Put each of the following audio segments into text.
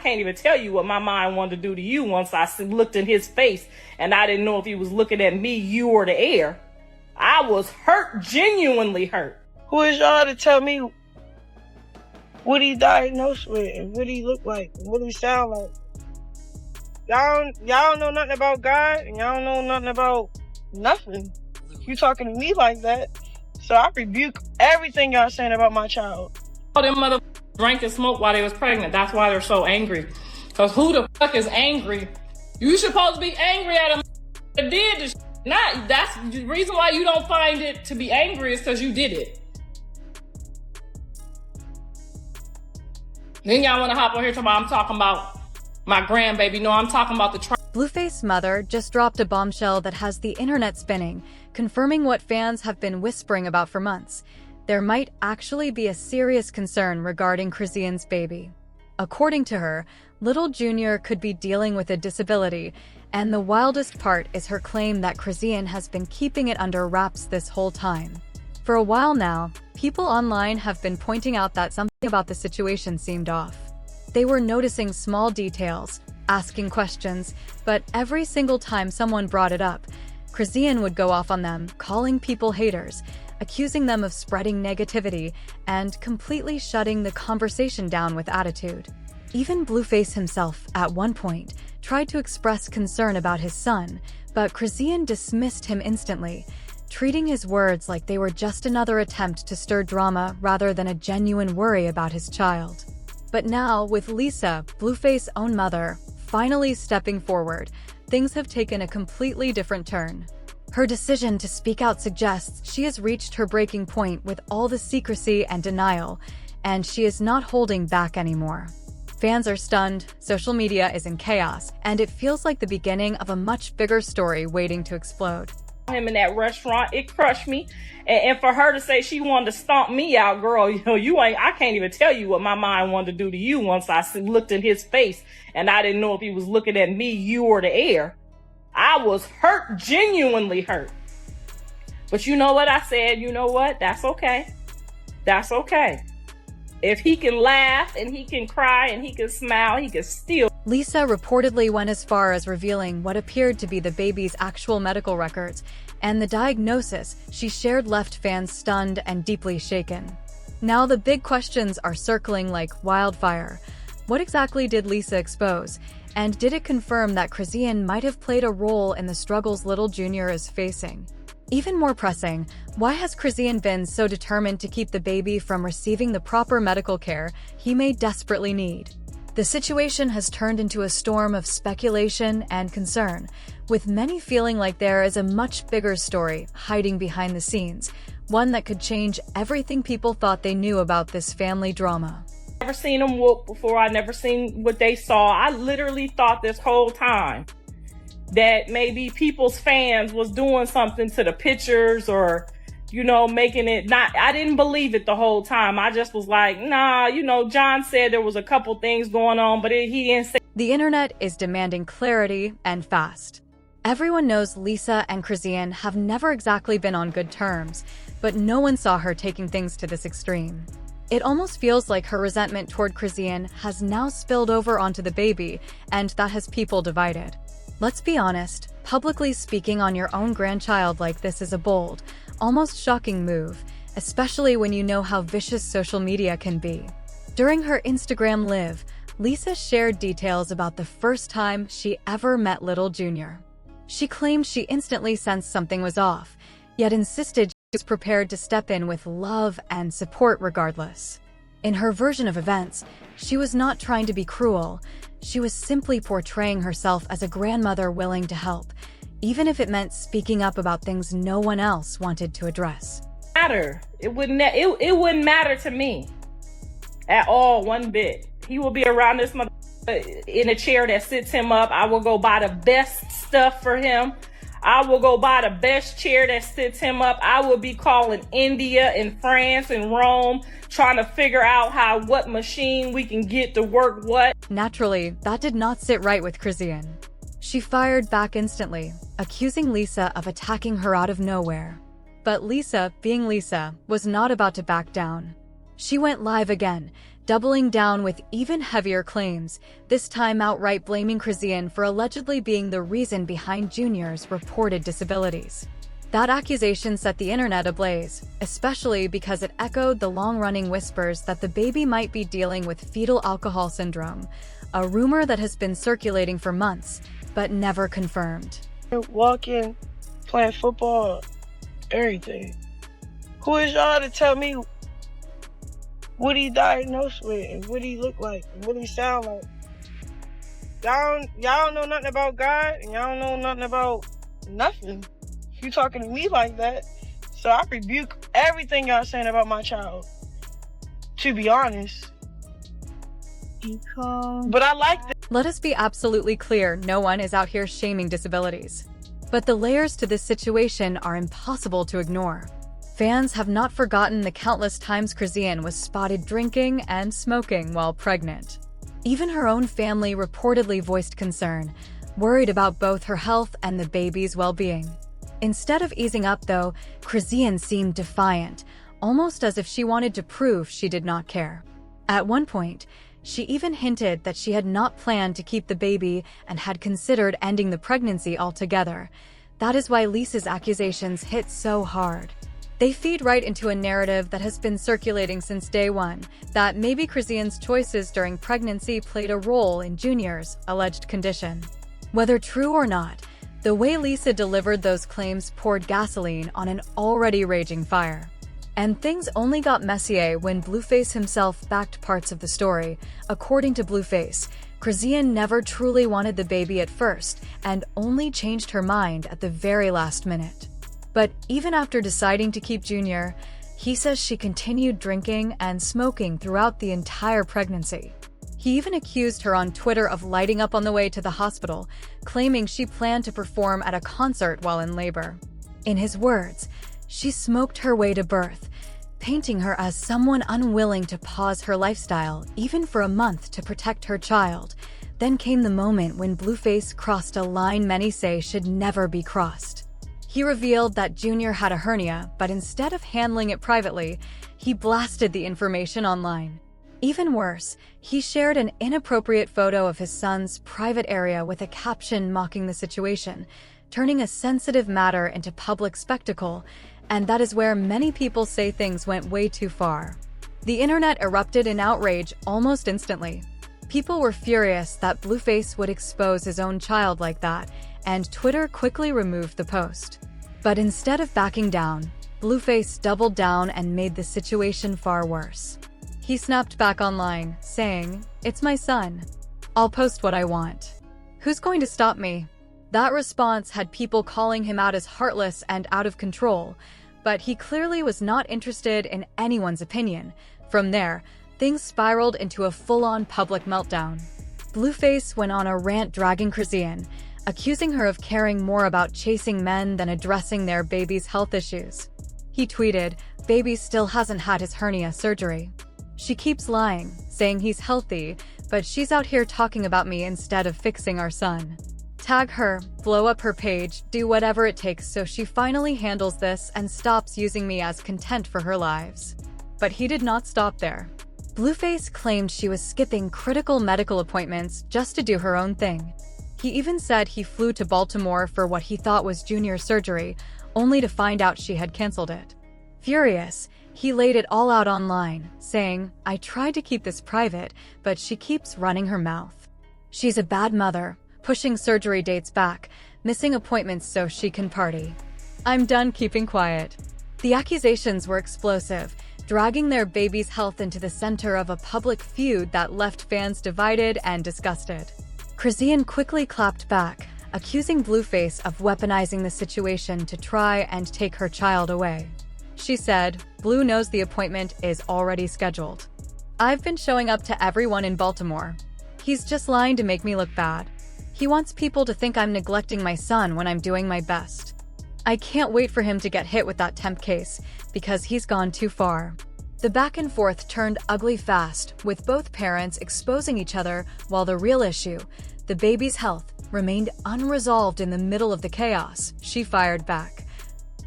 can't even tell you what my mind wanted to do to you once I looked in his face and I didn't know if he was looking at me, you, or the air. I was hurt, genuinely hurt. Who is y'all to tell me what he diagnosed with and what he look like and what he sound like? Y'all don't know nothing about God and y'all don't know nothing about nothing. You talking to me like that. So I rebuke everything y'all saying about my child. Oh, them mother drank and smoked while they was pregnant. That's why they're so angry. Because who the fuck is angry? You supposed to be angry at them that did this. Not, that's the reason why you don't find it to be angry is because you did it. Then y'all want to hop on here talking about I'm talking about my grandbaby. No, I'm talking about the Blueface mother just dropped a bombshell that has the internet spinning, confirming what fans have been whispering about for months. There might actually be a serious concern regarding Chrisean's baby. According to her, little Junior could be dealing with a disability, and the wildest part is her claim that Chrisean has been keeping it under wraps this whole time. For a while now, people online have been pointing out that something about the situation seemed off. They were noticing small details, asking questions, but every single time someone brought it up, Chrisean would go off on them, calling people haters, accusing them of spreading negativity, and completely shutting the conversation down with attitude. Even Blueface himself, at one point, tried to express concern about his son, but Chrisean dismissed him instantly, treating his words like they were just another attempt to stir drama rather than a genuine worry about his child. But now, with Lisa, Blueface's own mother, finally stepping forward, things have taken a completely different turn. Her decision to speak out suggests she has reached her breaking point with all the secrecy and denial, and she is not holding back anymore. Fans are stunned, social media is in chaos, and it feels like the beginning of a much bigger story waiting to explode. Him in that restaurant, it crushed me. And for her to say she wanted to stomp me out, girl, I can't even tell you what my mind wanted to do to you once I looked in his face and I didn't know if he was looking at me, you, or the air. I was hurt, genuinely hurt. But you know what I said? You know what? That's okay. That's okay. If he can laugh and he can cry and he can smile, he can still. Lisa reportedly went as far as revealing what appeared to be the baby's actual medical records, and the diagnosis she shared left fans stunned and deeply shaken. Now the big questions are circling like wildfire. What exactly did Lisa expose? And did it confirm that Chrisean might have played a role in the struggles little Junior is facing? Even more pressing, why has Chrisean been so determined to keep the baby from receiving the proper medical care he may desperately need? The situation has turned into a storm of speculation and concern, with many feeling like there is a much bigger story hiding behind the scenes, one that could change everything people thought they knew about this family drama. Never seen them whoop before. I never seen what they saw. I literally thought this whole time that maybe people's fans was doing something to the pictures or, making it not. I didn't believe it the whole time. I just was like, nah, John said there was a couple things going on, but he didn't say. The internet is demanding clarity and fast. Everyone knows Lisa and Chrisean have never exactly been on good terms, but no one saw her taking things to this extreme. It almost feels like her resentment toward Chrisean has now spilled over onto the baby, and that has people divided. Let's be honest, publicly speaking on your own grandchild like this is a bold, almost shocking move, especially when you know how vicious social media can be. During her Instagram Live, Lisa shared details about the first time she ever met little Junior. She claimed she instantly sensed something was off, yet insisted she was prepared to step in with love and support regardless. In her version of events, she was not trying to be cruel. She was simply portraying herself as a grandmother willing to help, even if it meant speaking up about things no one else wanted to address. It wouldn't matter to me at all, one bit. He will be around this mother in a chair that sits him up. I will go buy the best stuff for him. I will go buy the best chair that sits him up. I will be calling India and France and Rome, trying to figure out what machine we can get to work what. Naturally, that did not sit right with Chrisean. She fired back instantly, accusing Lisa of attacking her out of nowhere. But Lisa, being Lisa, was not about to back down. She went live again, doubling down with even heavier claims, this time outright blaming Chrisean for allegedly being the reason behind Junior's reported disabilities. That accusation set the internet ablaze, especially because it echoed the long-running whispers that the baby might be dealing with fetal alcohol syndrome, a rumor that has been circulating for months, but never confirmed. Walking, playing football, everything. Who is y'all to tell me what he diagnosed with and what he look like and what he sound like? Y'all don't know nothing about God and y'all don't know nothing about nothing. You talking to me like that, so I rebuke everything y'all saying about my child, to be honest. But I like that. Let us be absolutely clear, no one is out here shaming disabilities. But the layers to this situation are impossible to ignore. Fans have not forgotten the countless times Chrisean was spotted drinking and smoking while pregnant. Even her own family reportedly voiced concern, worried about both her health and the baby's well-being. Instead of easing up, though, Chrisean seemed defiant, almost as if she wanted to prove she did not care. At one point, she even hinted that she had not planned to keep the baby and had considered ending the pregnancy altogether. That is why Lisa's accusations hit so hard. They feed right into a narrative that has been circulating since day one, that maybe Chrisean's choices during pregnancy played a role in Junior's alleged condition. Whether true or not, the way Lisa delivered those claims poured gasoline on an already raging fire. And things only got messier when Blueface himself backed parts of the story. According to Blueface, Chrisean never truly wanted the baby at first and only changed her mind at the very last minute. But even after deciding to keep Junior, he says she continued drinking and smoking throughout the entire pregnancy. He even accused her on Twitter of lighting up on the way to the hospital, claiming she planned to perform at a concert while in labor. In his words, she smoked her way to birth, painting her as someone unwilling to pause her lifestyle even for a month to protect her child. Then came the moment when Blueface crossed a line many say should never be crossed. He revealed that Junior had a hernia, but instead of handling it privately, he blasted the information online. Even worse, he shared an inappropriate photo of his son's private area with a caption mocking the situation, turning a sensitive matter into public spectacle, and that is where many people say things went way too far. The internet erupted in outrage almost instantly. People were furious that Blueface would expose his own child like that, and Twitter quickly removed the post. But instead of backing down, Blueface doubled down and made the situation far worse. He snapped back online, saying, "It's my son. I'll post what I want. Who's going to stop me?" That response had people calling him out as heartless and out of control, but he clearly was not interested in anyone's opinion. From there, things spiraled into a full-on public meltdown. Blueface went on a rant dragging Chrisean, accusing her of caring more about chasing men than addressing their baby's health issues. He tweeted, "Baby still hasn't had his hernia surgery. She keeps lying, saying he's healthy, but she's out here talking about me instead of fixing our son. Tag her, blow up her page, do whatever it takes so she finally handles this and stops using me as content for her lives." But he did not stop there. Blueface claimed she was skipping critical medical appointments just to do her own thing. He even said he flew to Baltimore for what he thought was Junior's surgery, only to find out she had canceled it. Furious, he laid it all out online, saying, "I tried to keep this private, but she keeps running her mouth. She's a bad mother, pushing surgery dates back, missing appointments so she can party. I'm done keeping quiet." The accusations were explosive, dragging their baby's health into the center of a public feud that left fans divided and disgusted. Chrisean quickly clapped back, accusing Blueface of weaponizing the situation to try and take her child away. She said, "Blue knows the appointment is already scheduled. I've been showing up to everyone in Baltimore. He's just lying to make me look bad. He wants people to think I'm neglecting my son when I'm doing my best. I can't wait for him to get hit with that temp case, because he's gone too far." The back and forth turned ugly fast, with both parents exposing each other, while the real issue, the baby's health, remained unresolved in the middle of the chaos. She fired back,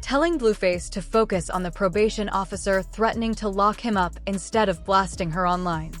telling Blueface to focus on the probation officer threatening to lock him up instead of blasting her online.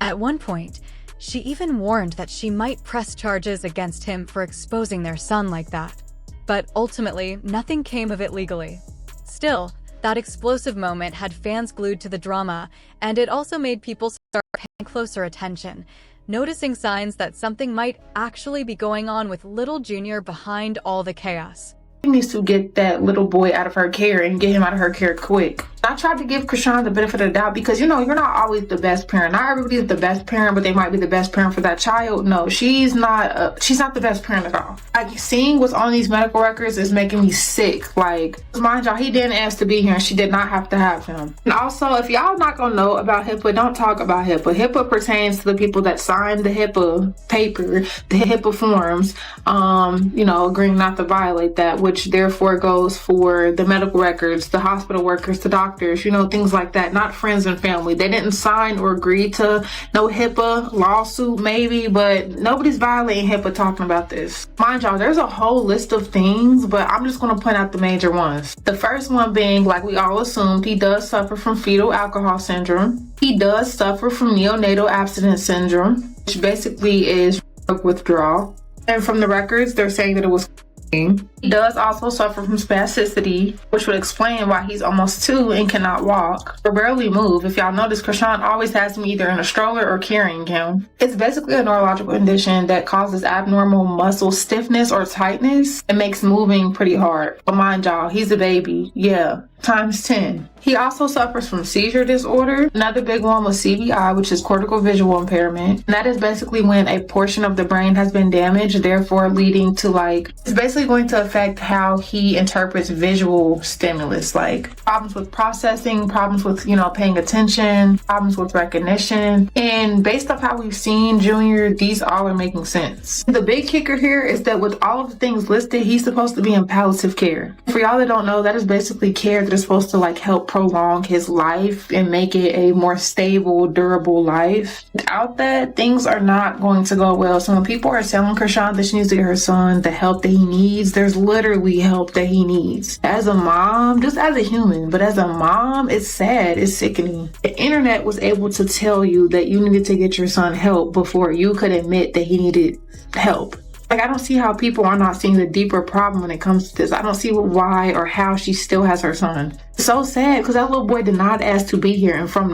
At one point, she even warned that she might press charges against him for exposing their son like that. But ultimately, nothing came of it legally. Still, that explosive moment had fans glued to the drama, and it also made people start paying closer attention, noticing signs that something might actually be going on with little Junior behind all the chaos. Needs to get that little boy out of her care and get him out of her care quick. I tried to give Chrisean the benefit of the doubt because, you're not always the best parent. Not everybody is the best parent, but they might be the best parent for that child. No, she's not the best parent at all. Like, seeing what's on these medical records is making me sick. Like, mind y'all, he didn't ask to be here and she did not have to have him. And also, if y'all not gonna know about HIPAA, don't talk about HIPAA. HIPAA pertains to the people that signed the HIPAA paper, the HIPAA forms, agreeing not to violate that, which therefore goes for the medical records, the hospital workers, the doctors, things like that, not friends and family. They didn't sign or agree to no HIPAA lawsuit maybe, but nobody's violating HIPAA talking about this. Mind y'all, there's a whole list of things, but I'm just going to point out the major ones. The first one being, like we all assumed, he does suffer from fetal alcohol syndrome. He does suffer from neonatal abstinence syndrome, which basically is drug withdrawal. And from the records, they're saying that it was. He does also suffer from spasticity, which would explain why he's almost 2 and cannot walk or barely move. If y'all notice, Chrisean always has him either in a stroller or carrying him. It's basically a neurological condition that causes abnormal muscle stiffness or tightness and makes moving pretty hard. But mind y'all, he's a baby. Yeah, times 10. He also suffers from seizure disorder. Another big one was CVI, which is cortical visual impairment. And that is basically when a portion of the brain has been damaged, therefore leading to it's basically going to affect how he interprets visual stimulus, like problems with processing, problems with, paying attention, problems with recognition. And based off how we've seen Junior, these all are making sense. The big kicker here is that with all of the things listed, he's supposed to be in palliative care. For y'all that don't know, that is basically care that is supposed to help prolong his life and make it a more stable, durable life. Without that, things are not going to go well. So when people are telling Chrisean that she needs to get her son the help that he needs, there's literally help that he needs. As a mom, just as a human, but as a mom, it's sad, it's sickening. The internet was able to tell you that you needed to get your son help before you could admit that he needed help. I don't see how people are not seeing the deeper problem when it comes to this. I don't see why or how she still has her son. It's so sad because that little boy did not ask to be here. And from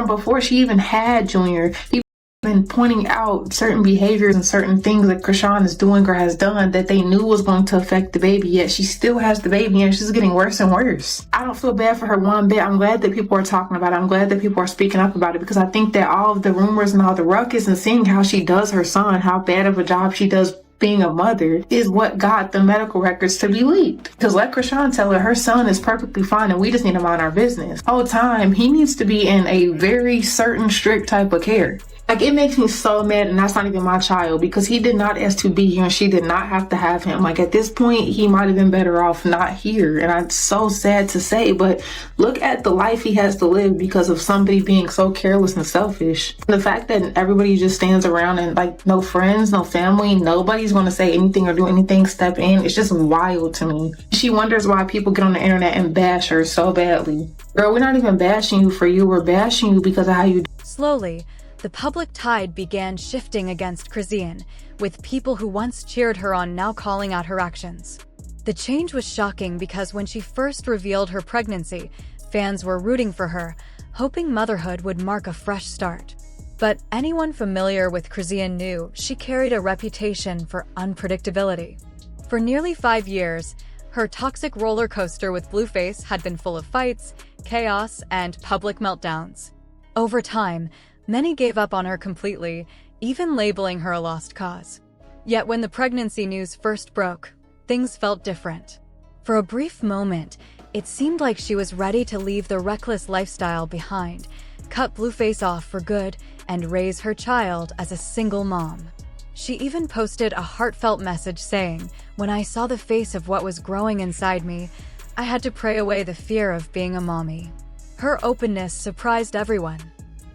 before she even had Junior, people have been pointing out certain behaviors and certain things that Chrisean is doing or has done that they knew was going to affect the baby, yet she still has the baby and she's getting worse and worse. I don't feel bad for her one bit. I'm glad that people are talking about it. I'm glad that people are speaking up about it because I think that all of the rumors and all the ruckus and seeing how she does her son, how bad of a job she does being a mother, is what got the medical records to be leaked. Because let Chrisean tell her son is perfectly fine and we just need to mind our business. The whole time, he needs to be in a very certain strict type of care. It makes me so mad, and that's not even my child, because he did not ask to be here and she did not have to have him. At this point, he might have been better off not here, and I'm so sad to say, but look at the life he has to live because of somebody being so careless and selfish. The fact that everybody just stands around and no friends, no family, nobody's going to say anything or do anything, step in, it's just wild to me. She wonders why people get on the internet and bash her so badly. Girl, we're not even bashing you for you, we're bashing you because of how you Slowly, the public tide began shifting against Chrisean, with people who once cheered her on now calling out her actions. The change was shocking because when she first revealed her pregnancy, fans were rooting for her, hoping motherhood would mark a fresh start. But anyone familiar with Chrisean knew she carried a reputation for unpredictability. For nearly 5 years, her toxic roller coaster with Blueface had been full of fights, chaos, and public meltdowns. Over time, many gave up on her completely, even labeling her a lost cause. Yet when the pregnancy news first broke, things felt different. For a brief moment, it seemed like she was ready to leave the reckless lifestyle behind, cut Blueface off for good, and raise her child as a single mom. She even posted a heartfelt message saying, "When I saw the face of what was growing inside me, I had to pray away the fear of being a mommy." Her openness surprised everyone.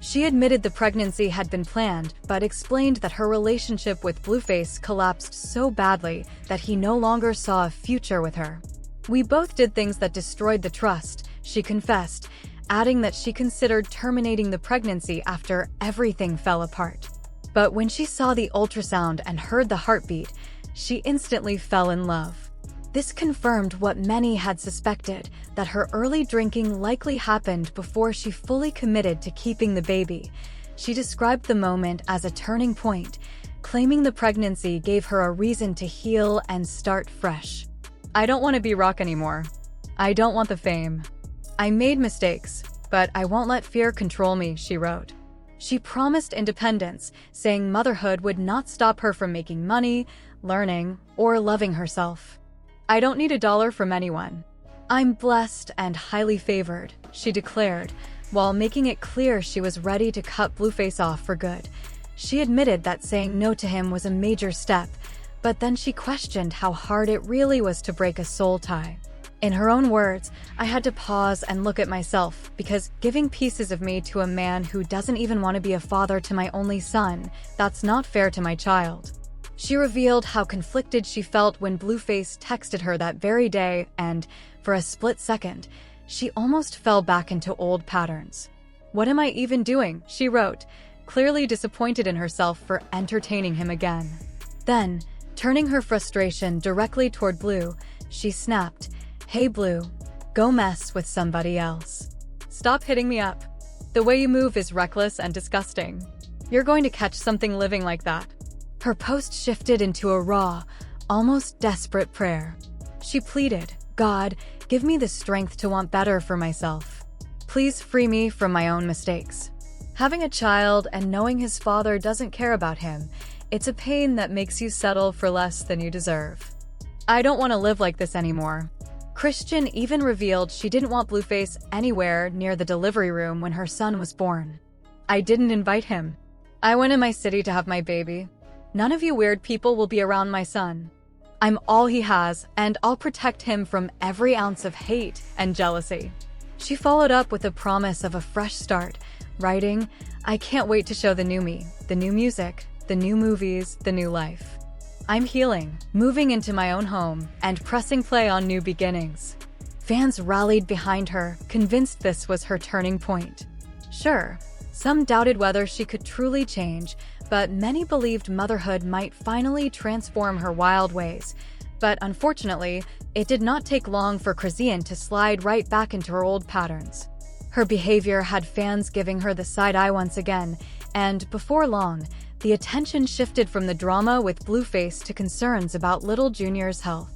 She admitted the pregnancy had been planned, but explained that her relationship with Blueface collapsed so badly that he no longer saw a future with her. "We both did things that destroyed the trust," she confessed, adding that she considered terminating the pregnancy after everything fell apart. But when she saw the ultrasound and heard the heartbeat, she instantly fell in love. This confirmed what many had suspected, that her early drinking likely happened before she fully committed to keeping the baby. She described the moment as a turning point, claiming the pregnancy gave her a reason to heal and start fresh. "I don't want to be Rock anymore. I don't want the fame. I made mistakes, but I won't let fear control me," she wrote. She promised independence, saying motherhood would not stop her from making money, learning, or loving herself. "I don't need $1 from anyone. I'm blessed and highly favored," she declared, while making it clear she was ready to cut Blueface off for good. She admitted that saying no to him was a major step, but then she questioned how hard it really was to break a soul tie. In her own words, "I had to pause and look at myself, because giving pieces of me to a man who doesn't even want to be a father to my only son, that's not fair to my child." She revealed how conflicted she felt when Blueface texted her that very day, and, for a split second, she almost fell back into old patterns. "What am I even doing?" she wrote, clearly disappointed in herself for entertaining him again. Then, turning her frustration directly toward Blue, she snapped, "Hey Blue, go mess with somebody else. Stop hitting me up. The way you move is reckless and disgusting. You're going to catch something living like that." Her post shifted into a raw, almost desperate prayer. She pleaded, "God, give me the strength to want better for myself. Please free me from my own mistakes. Having a child and knowing his father doesn't care about him, it's a pain that makes you settle for less than you deserve. I don't want to live like this anymore." Chrisean even revealed she didn't want Blueface anywhere near the delivery room when her son was born. "I didn't invite him. I went in my city to have my baby. None of you weird people will be around my son. I'm all he has, and I'll protect him from every ounce of hate and jealousy." She followed up with a promise of a fresh start, writing, "I can't wait to show the new me, the new music, the new movies, the new life. I'm healing, moving into my own home, and pressing play on new beginnings." Fans rallied behind her, convinced this was her turning point. Sure, some doubted whether she could truly change, but many believed motherhood might finally transform her wild ways. But unfortunately, it did not take long for Chrisean to slide right back into her old patterns. Her behavior had fans giving her the side eye once again, and before long, the attention shifted from the drama with Blueface to concerns about little Junior's health.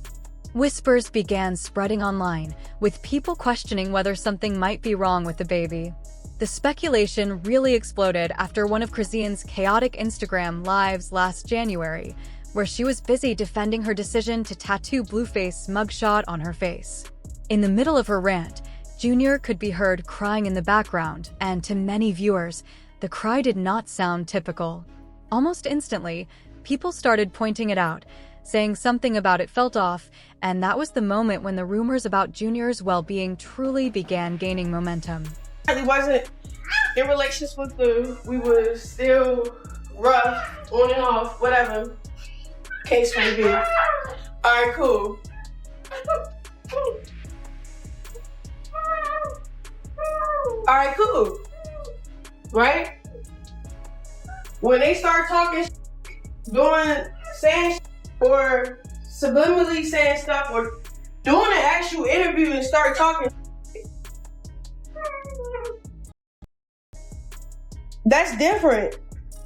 Whispers began spreading online, with people questioning whether something might be wrong with the baby. The speculation really exploded after one of Chrisean's chaotic Instagram lives last January, where she was busy defending her decision to tattoo Blueface's mugshot on her face. In the middle of her rant, Junior could be heard crying in the background, and to many viewers, the cry did not sound typical. Almost instantly, people started pointing it out, saying something about it felt off, and that was the moment when the rumors about Junior's well-being truly began gaining momentum. He wasn't in relationships with Blue. We were still rough, on and off, whatever case may be. Alright, cool. Alright, cool. Right? When they start talking, saying or subliminally saying stuff, or doing an actual interview and start talking, that's different.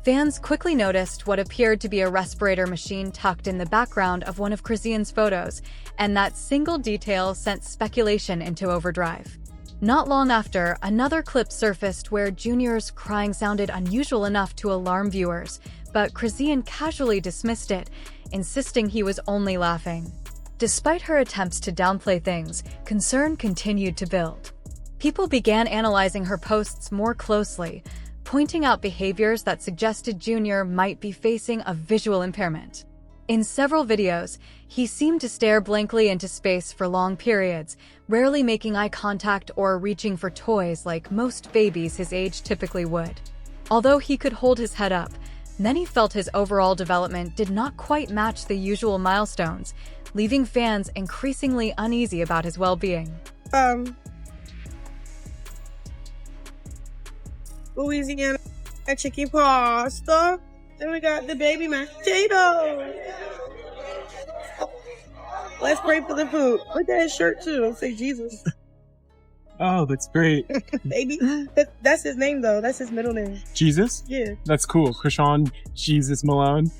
Fans quickly noticed what appeared to be a respirator machine tucked in the background of one of Chrisean's photos, and that single detail sent speculation into overdrive. Not long after, another clip surfaced where Junior's crying sounded unusual enough to alarm viewers, but Chrisean casually dismissed it, insisting he was only laughing. Despite her attempts to downplay things, concern continued to build. People began analyzing her posts more closely, pointing out behaviors that suggested Junior might be facing a visual impairment. In several videos, he seemed to stare blankly into space for long periods, rarely making eye contact or reaching for toys like most babies his age typically would. Although he could hold his head up, many felt his overall development did not quite match the usual milestones, leaving fans increasingly uneasy about his well-being. Louisiana chicken pasta. Then we got the baby mashed potatoes. Let's pray for the food. Look at his shirt too. It'll say Jesus. Oh, that's great. Baby. That's his name though. That's his middle name. Jesus? Yeah. That's cool. Chrisean Jesus Malone.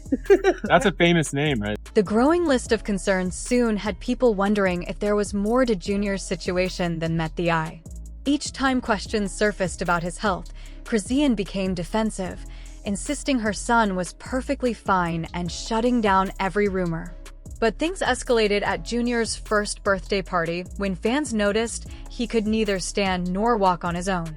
That's a famous name, right? The growing list of concerns soon had people wondering if there was more to Junior's situation than met the eye. Each time questions surfaced about his health, Chrisean became defensive, insisting her son was perfectly fine and shutting down every rumor. But things escalated at Junior's first birthday party when fans noticed he could neither stand nor walk on his own.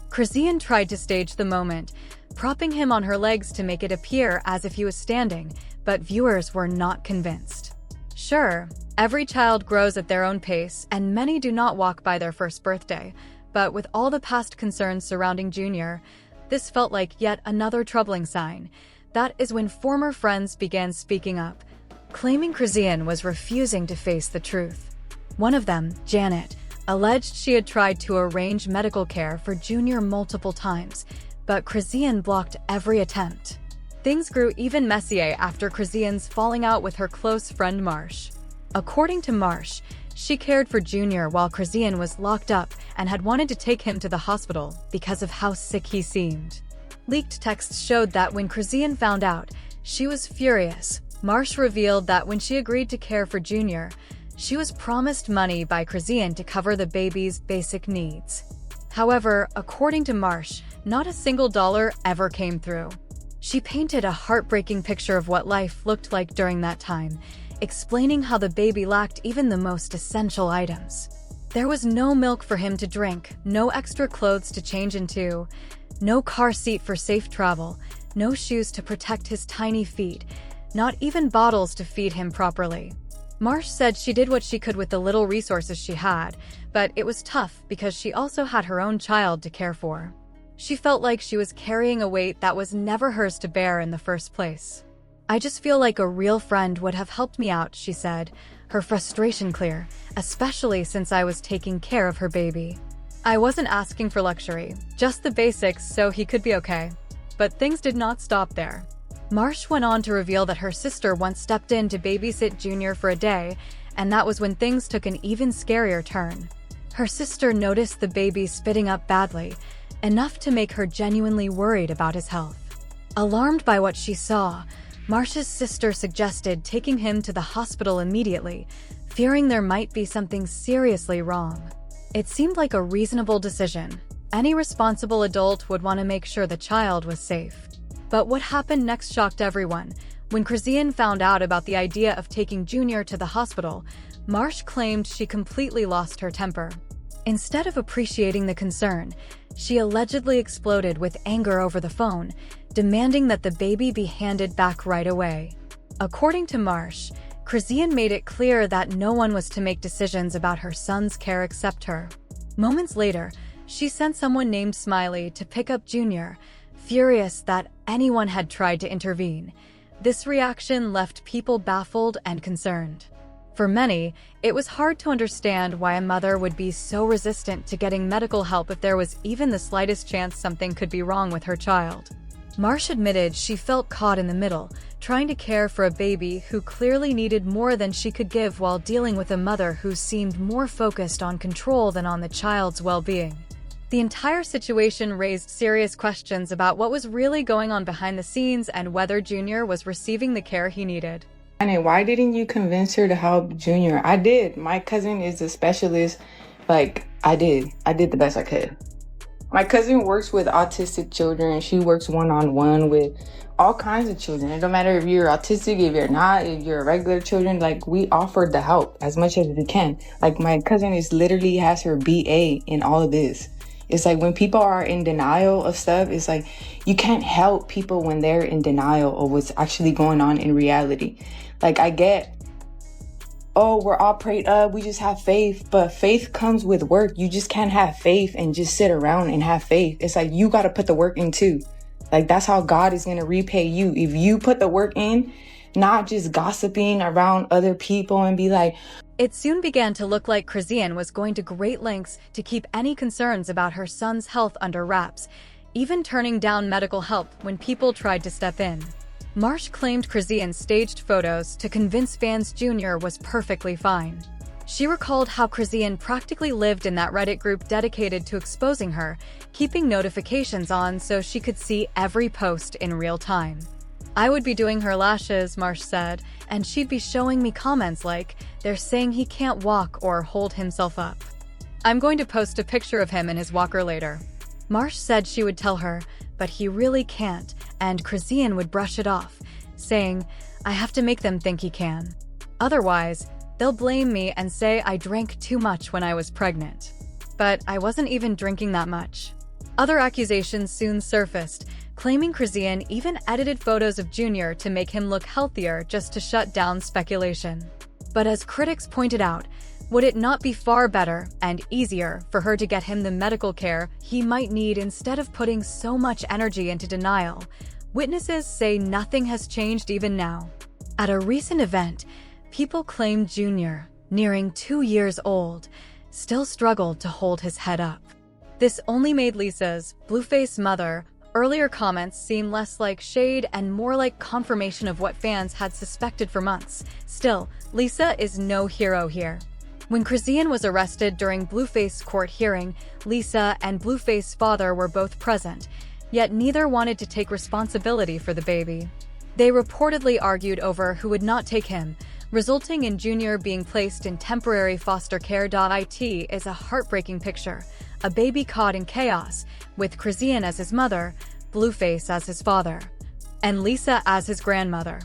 Chrisean tried to stage the moment, propping him on her legs to make it appear as if he was standing, but viewers were not convinced. Sure, every child grows at their own pace, and many do not walk by their first birthday, but with all the past concerns surrounding Junior, this felt like yet another troubling sign. That is when former friends began speaking up, claiming Chrisean was refusing to face the truth. One of them, Janet, alleged she had tried to arrange medical care for Junior multiple times, but Chrisean blocked every attempt. Things grew even messier after Chrisean's falling out with her close friend Marsh. According to Marsh, she cared for Junior while Chrisean was locked up and had wanted to take him to the hospital because of how sick he seemed. Leaked texts showed that when Chrisean found out, she was furious. Marsh revealed that when she agreed to care for Junior, she was promised money by Chrisean to cover the baby's basic needs. However, according to Marsh, not a single dollar ever came through. She painted a heartbreaking picture of what life looked like during that time, explaining how the baby lacked even the most essential items. There was no milk for him to drink, no extra clothes to change into, no car seat for safe travel, no shoes to protect his tiny feet, not even bottles to feed him properly. Marsh said she did what she could with the little resources she had, but it was tough because she also had her own child to care for. She felt like she was carrying a weight that was never hers to bear in the first place. "I just feel like a real friend would have helped me out," she said, her frustration clear, especially since I was taking care of her baby. "I wasn't asking for luxury, just the basics so he could be okay." But things did not stop there. Marsh went on to reveal that her sister once stepped in to babysit Junior for a day, and that was when things took an even scarier turn. Her sister noticed the baby spitting up badly, enough to make her genuinely worried about his health. Alarmed by what she saw, Marsh's sister suggested taking him to the hospital immediately, fearing there might be something seriously wrong. It seemed like a reasonable decision. Any responsible adult would want to make sure the child was safe. But what happened next shocked everyone. When Chrisean found out about the idea of taking Junior to the hospital, Marsh claimed she completely lost her temper. Instead of appreciating the concern, she allegedly exploded with anger over the phone, demanding that the baby be handed back right away. According to Marsh, Chrisean made it clear that no one was to make decisions about her son's care except her. Moments later, she sent someone named Smiley to pick up Junior, furious that anyone had tried to intervene. This reaction left people baffled and concerned. For many, it was hard to understand why a mother would be so resistant to getting medical help if there was even the slightest chance something could be wrong with her child. Marsh admitted she felt caught in the middle, trying to care for a baby who clearly needed more than she could give while dealing with a mother who seemed more focused on control than on the child's well-being. The entire situation raised serious questions about what was really going on behind the scenes and whether Junior was receiving the care he needed. And why didn't you convince her to help Junior? I did. My cousin is a specialist. I did the best I could. My cousin works with autistic children. She works one-on-one with all kinds of children. It don't matter if you're autistic, if you're not, if you're regular children, we offered the help as much as we can. My cousin literally has her BA in all of this. It's when people are in denial of stuff, it's you can't help people when they're in denial of what's actually going on in reality. I get, oh, we're all prayed up, we just have faith, but faith comes with work. You just can't have faith and just sit around and have faith. It's you got to put the work in too. That's how God is going to repay you. If you put the work in, not just gossiping around other people and be It soon began to look like Chrisean was going to great lengths to keep any concerns about her son's health under wraps, even turning down medical help when people tried to step in. Marsh claimed Chrisean staged photos to convince fans Jr. was perfectly fine. She recalled how Chrisean practically lived in that Reddit group dedicated to exposing her, keeping notifications on so she could see every post in real time. I would be doing her lashes, Marsh said, and she'd be showing me comments like, "They're saying he can't walk or hold himself up. I'm going to post a picture of him in his walker later." Marsh said she would tell her, but he really can't, and Chrisean would brush it off, saying, "I have to make them think he can. Otherwise, they'll blame me and say I drank too much when I was pregnant." But I wasn't even drinking that much. Other accusations soon surfaced, claiming Chrisean even edited photos of Junior to make him look healthier just to shut down speculation. But as critics pointed out, would it not be far better and easier for her to get him the medical care he might need instead of putting so much energy into denial? Witnesses say nothing has changed even now. At a recent event, people claimed Junior, nearing 2 years old, still struggled to hold his head up. This only made Lisa's, Blueface mother, earlier comments seem less like shade and more like confirmation of what fans had suspected for months. Still, Lisa is no hero here. When Chrisean was arrested during Blueface's court hearing, Lisa and Blueface's father were both present, yet neither wanted to take responsibility for the baby. They reportedly argued over who would not take him, resulting in Junior being placed in temporary foster care. It is a heartbreaking picture, a baby caught in chaos, with Chrisean as his mother, Blueface as his father, and Lisa as his grandmother.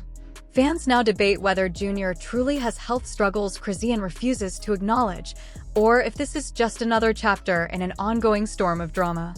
Fans now debate whether Junior truly has health struggles Chrisean refuses to acknowledge, or if this is just another chapter in an ongoing storm of drama.